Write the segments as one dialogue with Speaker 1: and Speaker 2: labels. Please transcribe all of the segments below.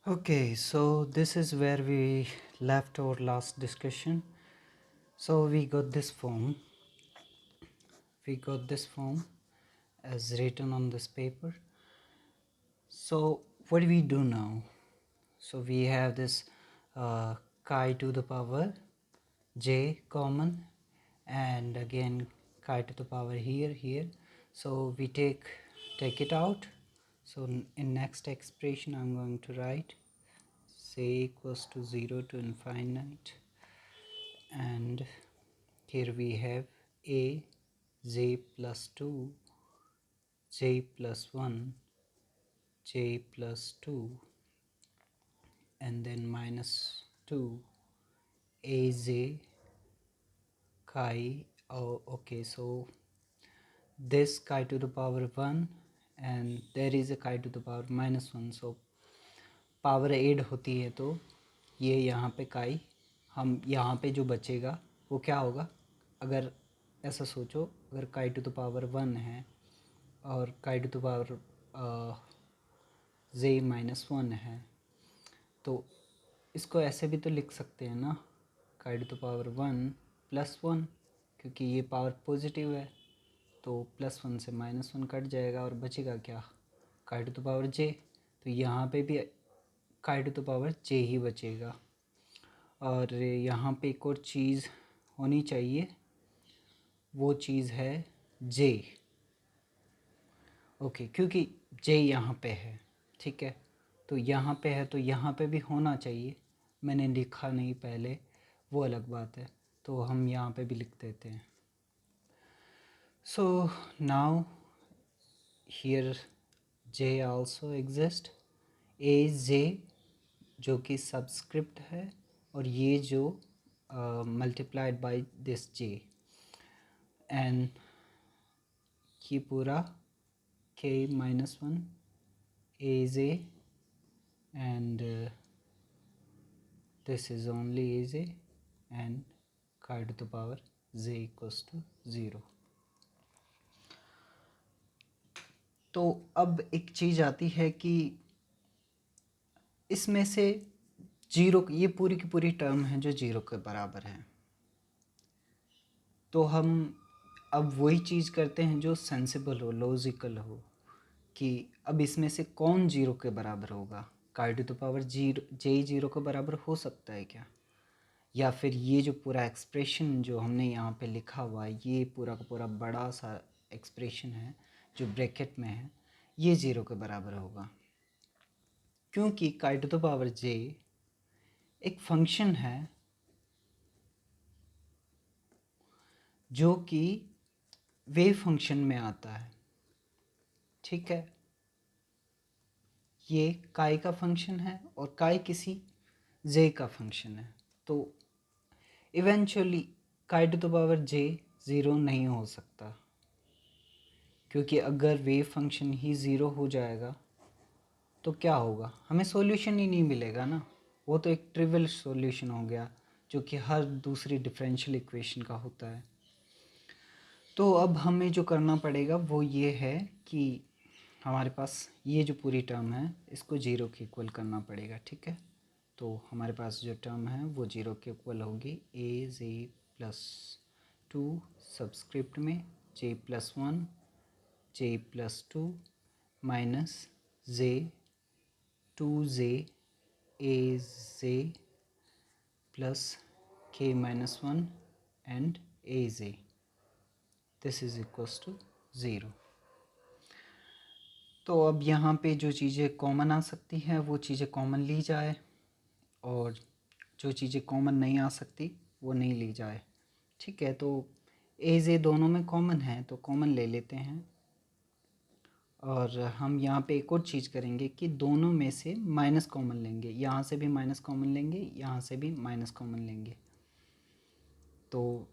Speaker 1: Okay, so this is where we left our last discussion. So we got this form. We got this form as written on this paper. So what do we do now? So we have this chi to the power j common, and again chi to the power here. So we take it out. So in next expression I'm going to write j equals to 0 to infinite, and here we have a j plus 2 j plus 1 j plus 2, and then minus 2 az chi. Oh, okay, so this chi to the power 1 and there is a chi to the power minus 1, so power add होती है तो ये यहाँ पे काई, हम यहाँ पे जो बचेगा वो क्या होगा? अगर ऐसा सोचो, अगर काई टू द पावर 1 है और chi to the power j minus 1 है, तो इसको ऐसे भी तो लिख सकते हैं ना, काई टू द पावर 1 प्लस 1, क्योंकि ये पावर पॉजिटिव है तो प्लस 1 से माइनस 1 कट जाएगा और बचेगा क्या? काई टू द पावर जे। तो यहाँ पे भी काई टू द पावर जे ही बचेगा। और यहाँ पे एक और चीज़ होनी चाहिए, वो चीज़ है जे। ओके, क्योंकि जे यहाँ पे है, ठीक है, तो यहाँ पे है तो यहाँ पे भी होना चाहिए। मैंने लिखा नहीं पहले, वो अलग बात है, तो हम यहाँ पे भी लिख देते हैं। So now here J also exist, a J जो कि सबस्क्रिप्ट है, और ये जो multiplied by this J, and ये पूरा k minus 1 az, and this is only az, and chi to the power j equals to 0। तो अब एक चीज़ आती है कि इसमें से जीरो, ये पूरी की पूरी टर्म है जो जीरो के बराबर है, तो हम अब वही चीज़ करते हैं जो सेंसिबल हो, लॉजिकल हो, कि अब इसमें से कौन जीरो के बराबर होगा? Chi to the power zero j zero के बराबर हो सकता है क्या? या फिर ये जो पूरा एक्सप्रेशन जो हमने यहाँ पे लिखा हुआ है, ये पूरा का पूरा बड़ा सा एक्सप्रेशन है जो ब्रैकेट में है, ये ज़ीरो के बराबर होगा? क्योंकि काई टू द पावर जे एक फंक्शन है जो कि वेव फंक्शन में आता है, ठीक है। ये काई का फंक्शन है और काई किसी जे का फंक्शन है, तो eventually chi to the power j zero नहीं हो सकता, क्योंकि अगर वेव फंक्शन ही ज़ीरो हो जाएगा तो क्या होगा? हमें सॉल्यूशन ही नहीं मिलेगा ना, वो तो एक ट्रिवियल सॉल्यूशन हो गया जो कि हर दूसरी डिफरेंशियल इक्वेशन का होता है। तो अब हमें जो करना पड़ेगा वो ये है कि हमारे पास ये जो पूरी टर्म है इसको ज़ीरो के इक्वल करना पड़ेगा, ठीक है। तो हमारे पास जो टर्म है वो ज़ीरो के इक्वल होगी ए जे प्लस 2 सबस्क्रिप्ट में जे plus 1 J plus 2 minus J 2 J A J plus k minus 1 and az, this is equals to 0। तो अब यहाँ पे जो चीज़ें कॉमन आ सकती हैं वो चीज़ें कॉमन ली जाए, और जो चीज़ें कॉमन नहीं आ सकती वो नहीं ली जाए, ठीक है। तो ए जे दोनों में कॉमन है तो कॉमन ले लेते हैं, और हम यहाँ पे एक और चीज़ करेंगे कि दोनों में से माइनस कॉमन लेंगे, यहाँ से भी माइनस कॉमन लेंगे, यहाँ से भी माइनस कॉमन लेंगे। तो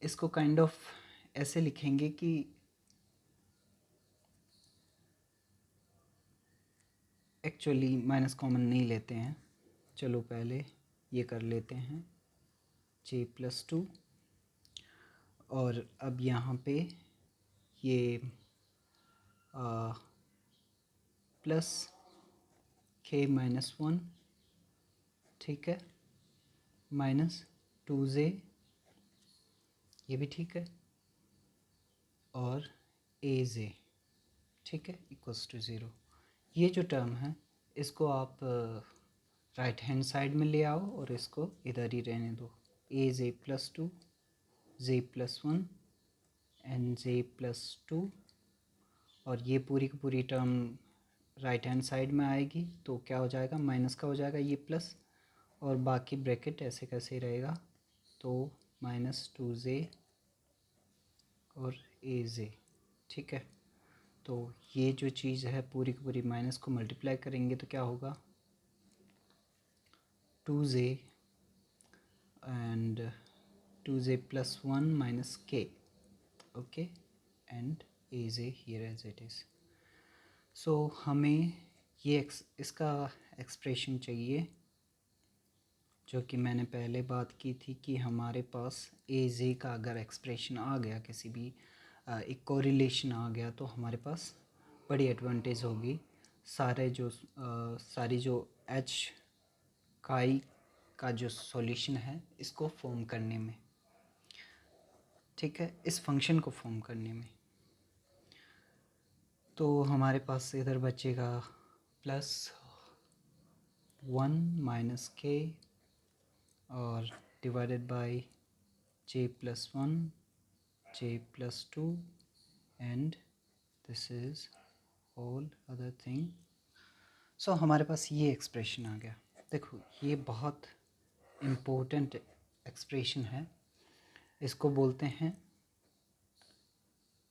Speaker 1: इसको काइंड ऑफ ऐसे लिखेंगे कि एक्चुअली माइनस कॉमन नहीं लेते हैं। चलो पहले ये कर लेते हैं j प्लस 2, और अब यहाँ पे ये प्लस k माइनस 1, ठीक है, माइनस 2j, ये भी ठीक है, और az, ठीक है, इक्वल्स टू 0। ये जो टर्म है इसको आप राइट हैंड साइड में ले आओ और इसको इधर ही रहने दो। az plus 2, j plus 1 and j plus 2, और ये पूरी की पूरी टर्म राइट हैंड साइड में आएगी तो क्या हो जाएगा, माइनस का हो जाएगा ये प्लस, और बाकी ब्रैकेट ऐसे कैसे रहेगा, तो माइनस 2j और az, ठीक है। तो ये जो चीज़ है पूरी की पूरी माइनस को मल्टीप्लाई करेंगे तो क्या होगा, 2j and 2j plus 1 minus k, okay, and az here as it is. So हमें ये इसका एक्सप्रेशन चाहिए, जो कि मैंने पहले बात की थी कि हमारे पास az का अगर एक्सप्रेशन आ गया, किसी भी एक कोरिलेशन आ गया, तो हमारे पास बड़ी एडवांटेज होगी सारी जो h काई का जो सॉल्यूशन है इसको फॉर्म करने में, ठीक है, इस फंक्शन को फॉर्म करने में। तो हमारे पास इधर बचेगा प्लस 1 माइनस k और divided by j plus 1, j plus 2 and this is all other thing. So हमारे पास ये एक्सप्रेशन आ गया। देखो ये बहुत इम्पोर्टेंट एक्सप्रेशन है, इसको बोलते हैं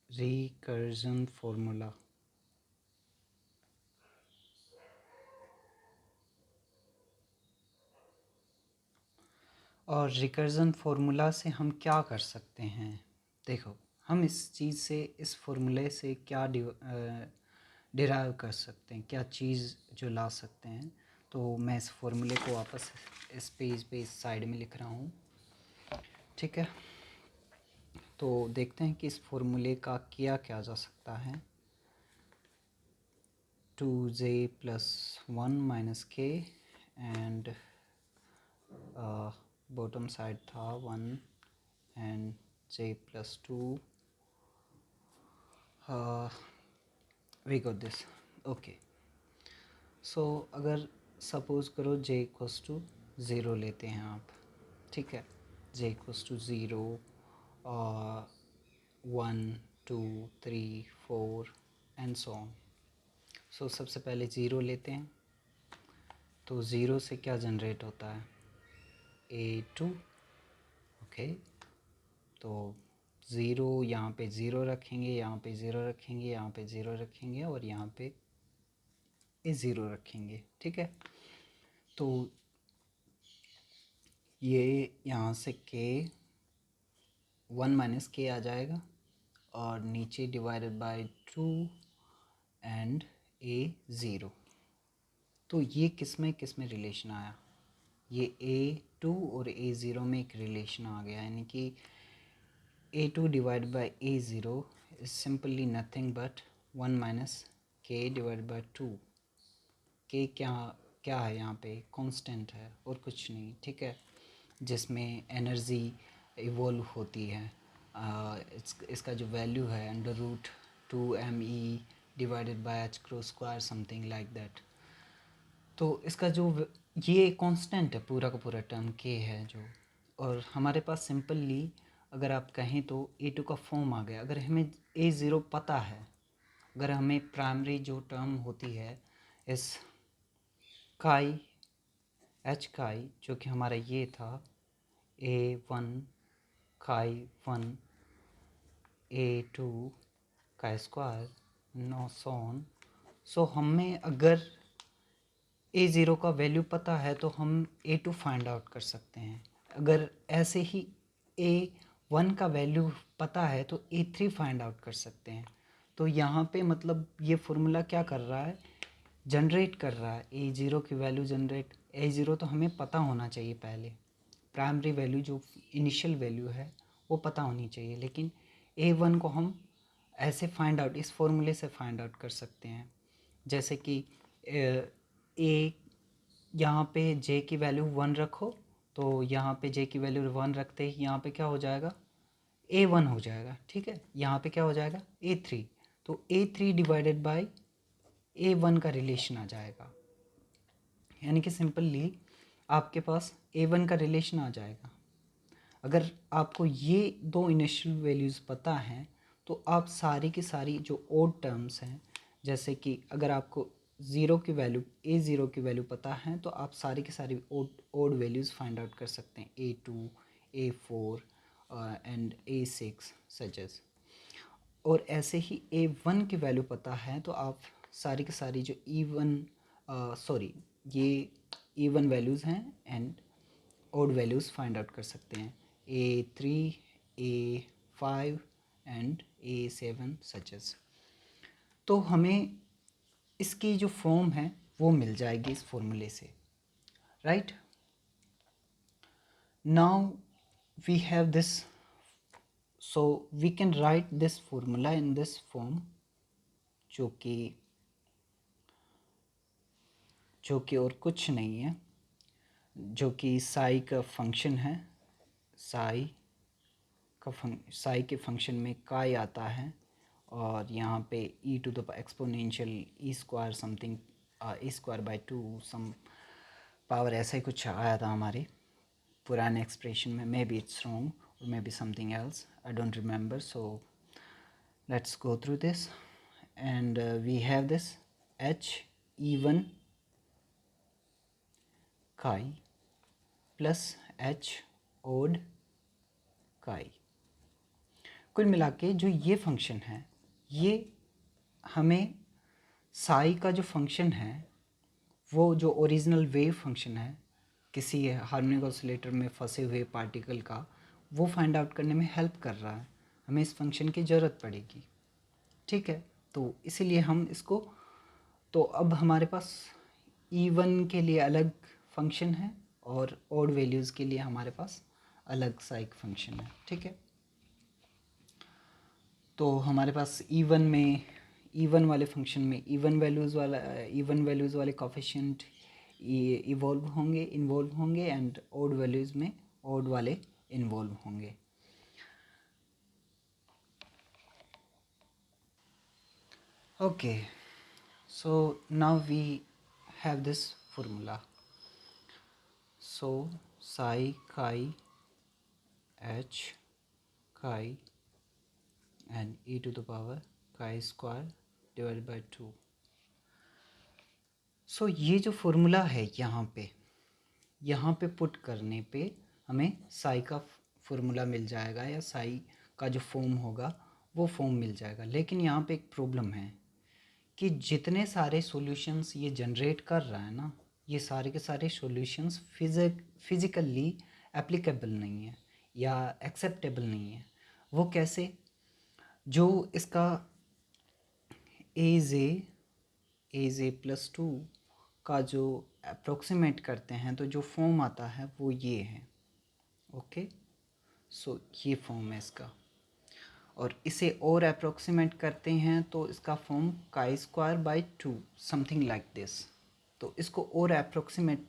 Speaker 1: रिकर्जन फॉर्मूला। और रिकर्जन फार्मूला से हम क्या कर सकते हैं, देखो हम इस चीज़ से, इस फार्मूले से क्या डिराइव कर सकते हैं, क्या चीज़ जो ला सकते हैं। तो मैं इस फार्मूले को वापस इस पेज पे इस साइड में लिख रहा हूँ, ठीक है। तो देखते हैं कि इस फार्मूले का किया क्या जा सकता है। 2j plus 1 minus k and bottom side था 1 and j plus 2, we got this, okay. So अगर सपोज करो j इक्वल्स टू 0 लेते हैं आप, ठीक है, j इक्वल्स टू 0 और 1 2 3 4 एंड सो ऑन। सो सबसे पहले 0 लेते हैं, तो 0 से क्या जनरेट होता है, a2, ओके। तो 0 यहाँ पे 0 रखेंगे, यहाँ पे 0 रखेंगे, यहाँ पे 0 रखेंगे और यहाँ पे a0 रखेंगे, ठीक है। तो ये यहाँ से k 1 माइनस k आ जाएगा और नीचे डिवाइडेड बाय 2 एंड a0। तो ये किस में रिलेशन आया, ये a2 और a0 में एक रिलेशन आ गया, यानी कि a2 divide by a0 is simply nothing but 1 minus k divide by 2। k क्या है यहाँ पे, कांस्टेंट है और कुछ नहीं, ठीक है, जिसमें एनर्जी इवॉल्व होती है। इसका जो वैल्यू है √2me divided by h crow square, something like that. तो इसका जो ये कांस्टेंट है, पूरा का पूरा टर्म k है जो, और हमारे पास सिंपली अगर आप कहें तो a2 का फॉर्म आ गया। अगर हमें a0 पता है, अगर हमें प्राइमरी जो टर्म होती है इस काई h काई, जो कि हमारा ये था a1 काई 1 a2 का स्क्वायर नो सोन। सो हमें अगर a0 का वैल्यू पता है तो हम a2 फाइंड आउट कर सकते हैं। अगर ऐसे ही a1 का वैल्यू पता है तो a3 फाइंड आउट कर सकते हैं। तो यहाँ पे मतलब ये फार्मूला क्या कर रहा है, जनरेट कर रहा है a0 की वैल्यू जनरेट। a0 तो हमें पता होना चाहिए पहले, प्राइमरी वैल्यू जो इनिशियल वैल्यू है वो पता होनी चाहिए, लेकिन a1 को हम ऐसे फाइंड आउट, इस फॉर्मूले से फाइंड आउट कर सकते हैं। जैसे कि ए, यहाँ पे जे की वैल्यू 1 रखो, तो यहाँ पे जे की वैल्यू 1 रखते ही यहाँ पे क्या हो जाएगा, A1 हो जाएगा, ठीक है। यहाँ पे क्या हो जाएगा, A3, तो A3 डिवाइडेड बाय A1 का रिलेशन आ जाएगा, यानी कि सिंपली आपके पास A1 का रिलेशन आ जाएगा। अगर आपको ये दो इनिशियल वैल्यूज़ पता हैं तो आप सारी की सारी जो ओड टर्म्स हैं, जैसे कि अगर आपको ज़ीरो की वैल्यू A0 की वैल्यू पता है तो आप सारी की सारी ओड वैल्यूज़ फाइंड आउट कर सकते हैं, A2, A4 and A6 such as. और ऐसे ही A1 की वैल्यू पता है तो आप सारी की सारी जो ये इवन वैल्यूज़ हैं and odd values find out कर सकते हैं, A3, A5 and A7 such as. तो हमें इसकी जो फॉर्म है वो मिल जाएगी इस फॉर्मूले से, right. Now we have this, so we can write this formula in this form, जो कि और कुछ नहीं है, जो कि साई का फंक्शन है। साई के फंक्शन में काई आता है और यहाँ पे e to the exponential e square something a square by 2 some power, ऐसा ही कुछ आया था हमारे पुराने एक्सप्रेशन में। मे बी इट्स रॉन्ग और maybe something else, I don't remember. So let's go through this and we have this h even chi plus h odd chi। कुल मिला के जो ये फंक्शन है, ये हमें साई का जो फंक्शन है, वो जो ओरिजिनल वेव फंक्शन है किसी हार्मोनिक ऑसिलेटर में फंसे हुए पार्टिकल का, वो फाइंड आउट करने में हेल्प कर रहा है। हमें इस फंक्शन की ज़रूरत पड़ेगी, ठीक है। तो इसीलिए हम इसको, तो अब हमारे पास E1 के लिए अलग फंक्शन है और ऑड वैल्यूज़ के लिए हमारे पास अलग सा एक फंक्शन है, ठीक है। तो हमारे पास E1 वाले फंक्शन में इवन वैल्यूज़ वाले कोफिशिएंट इन्वॉल्व होंगे एंड ऑड वैल्यूज़ में ऑड वाले इन्वॉल्व होंगे। Okay, so now we have this formula. So psi chi h chi and e to the power chi square divided by 2. सो ये जो formula है यहाँ पे पुट करने पे हमें साई का फॉर्मूला मिल जाएगा, या साई का जो फॉर्म होगा वो फॉर्म मिल जाएगा। लेकिन यहाँ पे एक प्रॉब्लम है कि जितने सारे सॉल्यूशंस ये जनरेट कर रहा है ना, ये सारे के सारे सॉल्यूशंस फिज़िकली एप्लीकेबल नहीं है या एक्सेप्टेबल नहीं है। वो कैसे, जो इसका ए जे प्लस 2 का जो अप्रोक्सीमेट करते हैं तो जो फॉर्म आता है वो ये है, ओके। सो ये फॉर्म है इसका, और इसे और अप्रोक्सीमेट करते हैं तो इसका form chi square by 2 something like this. तो इसको और अप्रोक्सीमेट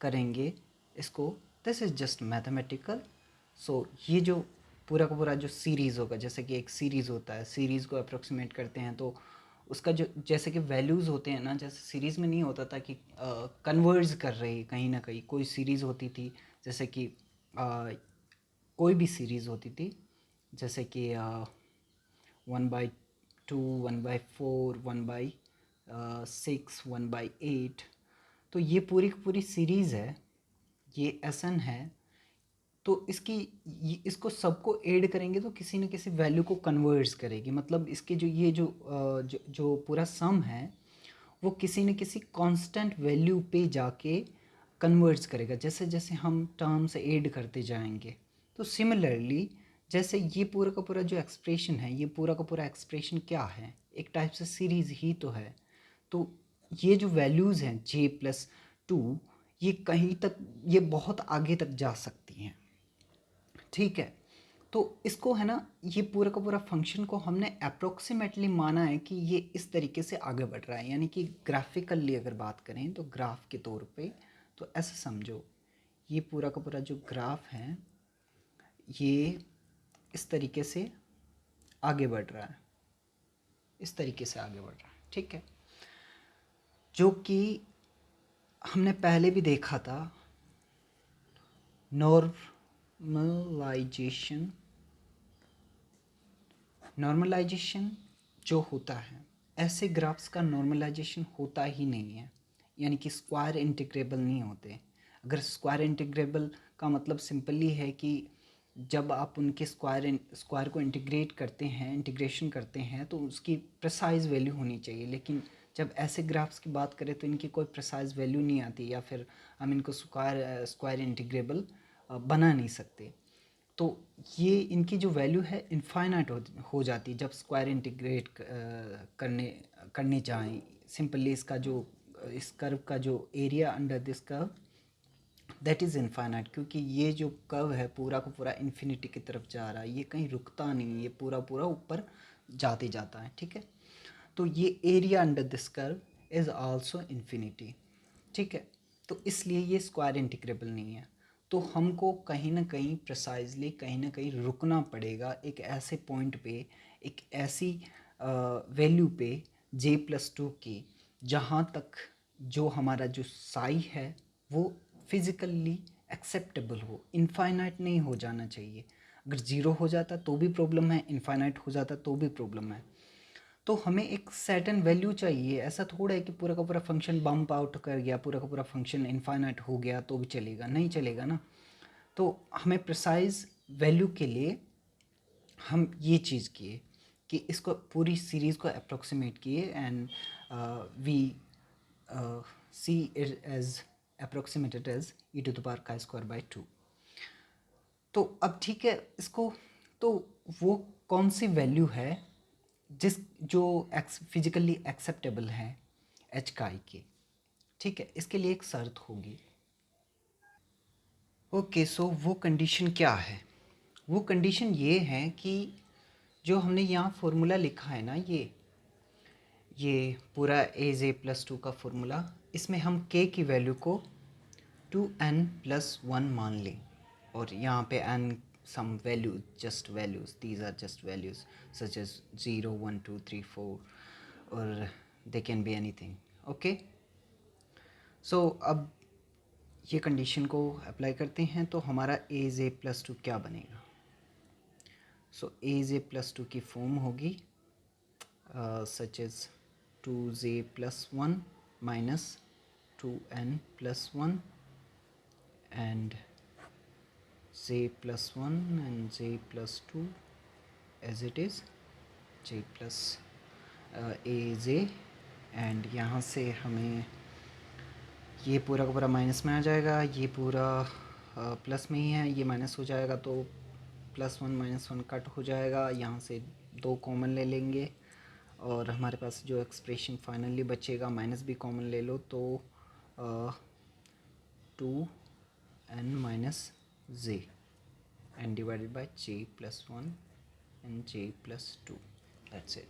Speaker 1: करेंगे इसको, दिस इज़ जस्ट मैथमेटिकल। सो ये जो पूरा का पूरा जो सीरीज़ होगा, जैसे कि एक सीरीज़ होता है, सीरीज़ को अप्रोक्सीमेट करते हैं तो उसका जो जैसे कि वैल्यूज़ होते हैं ना, जैसे सीरीज़ में नहीं होता था कि कन्वर्ज कर रही कहीं ना कहीं, कोई सीरीज़ होती थी, जैसे कि कोई भी सीरीज़ होती थी, जैसे कि 1/2, 1/4, 1/6, 1/8। तो ये पूरी की पूरी सीरीज़ है, ये SN है। तो इसको सबको ऐड करेंगे तो किसी न किसी वैल्यू को कन्वर्ट्स करेगी, मतलब इसके जो पूरा सम है वो किसी न किसी कांस्टेंट वैल्यू पे जाके कन्वर्ट्स करेगा, जैसे जैसे हम टर्म्स ऐड करते जाएंगे। तो सिमिलरली जैसे ये पूरा का पूरा जो एक्सप्रेशन है, ये पूरा का पूरा एक्सप्रेशन क्या है, एक टाइप से सीरीज़ ही तो है। तो ये जो वैल्यूज़ हैं J+2, ये कहीं तक, ये बहुत आगे तक जा सकती हैं, ठीक है। तो इसको है ना, ये पूरा का पूरा फंक्शन को हमने अप्रोक्सीमेटली माना है कि ये इस तरीके से आगे बढ़ रहा है, यानी कि ग्राफिकली अगर बात करें तो ग्राफ के तौर पे तो ऐसा समझो, ये पूरा का पूरा जो ग्राफ है ये इस तरीके से आगे बढ़ रहा है, इस तरीके से आगे बढ़ रहा है, ठीक है। जो कि हमने पहले भी देखा था, नॉर्मलाइजेशन जो होता है, ऐसे ग्राफ्स का नॉर्मलाइजेशन होता ही नहीं है, यानी कि स्क्वायर इंटीग्रेबल नहीं होते। अगर स्क्वायर इंटीग्रेबल का मतलब सिंपली है कि जब आप उनके स्क्वायर को इंटीग्रेट करते हैं, इंटीग्रेशन करते हैं, तो उसकी प्रिसाइज वैल्यू होनी चाहिए, लेकिन जब ऐसे ग्राफ्स की बात करें तो इनकी कोई प्रिसाइज वैल्यू नहीं आती, या फिर हम इनको स्क्वायर इंटीग्रेबल बना नहीं सकते। तो ये इनकी जो वैल्यू है इनफाइनाइट हो जाती है जब स्क्वायर इंटीग्रेट करने चाहें। सिंपली इसका जो इस कर्व का जो area under this curve that is infinite, क्योंकि ये जो कर्व है पूरा का पूरा इन्फिनिटी की तरफ जा रहा है, ये कहीं रुकता नहीं, ये पूरा पूरा ऊपर जाते जाता है, ठीक है। तो ये area under this curve is also infinity, ठीक है। तो इसलिए ये स्क्वायर इंटीग्रेबल नहीं है। तो हमको कहीं ना कहीं प्रिसाइजली कहीं ना कहीं रुकना पड़ेगा एक ऐसे पॉइंट पे, एक ऐसी वैल्यू पे j+2 की, जहाँ तक जो हमारा जो साई है वो फिज़िकली एक्सेप्टेबल हो, इनफाइनाइट नहीं हो जाना चाहिए। अगर ज़ीरो हो जाता तो भी प्रॉब्लम है, इनफाइनाइट हो जाता तो भी प्रॉब्लम है। तो हमें एक सर्टेन वैल्यू चाहिए, ऐसा थोड़ा है कि पूरा का पूरा फंक्शन बम्प आउट कर गया, पूरा का पूरा फंक्शन इनफाइनाइट हो गया तो भी चलेगा, नहीं चलेगा ना। तो हमें प्रिसाइज वैल्यू के लिए हम ये चीज़ किए कि इसको पूरी सीरीज़ को अप्रोक्सीमेट किए, and we see it as approximated as e⁻²/2। तो अब ठीक है, इसको तो वो कौन सी वैल्यू है जिस जो फिजिकली एक्सेप्टेबल है एच का आई के, ठीक है। इसके लिए एक शर्त होगी। ओके, सो वो कंडीशन क्या है? वो कंडीशन ये है कि जो हमने यहाँ फॉर्मूला लिखा है ना, ये पूरा a+2 का फॉर्मूला, इसमें हम k की वैल्यू को 2n+1 मान लें, और यहाँ पे n some value, just values, these are just values such as 0 1 2 3 4, or they can be anything, okay। so अब ये कंडीशन को अप्लाई करते हैं तो हमारा a+2 क्या बनेगा? सो a+2 की फॉर्म होगी such as 2j+1 minus 2n+1 and j+1 and j+2 as it is j+aj, and यहाँ से हमें ये पूरा का पूरा माइनस में आ जाएगा, ये पूरा प्लस में ही है, ये माइनस हो जाएगा तो +1 -1 कट हो जाएगा, यहाँ से 2 कॉमन ले लेंगे और हमारे पास जो एक्सप्रेशन फाइनली बचेगा, माइनस भी कॉमन ले लो तो 2n - j and divided by j+1 and j+2, that's it।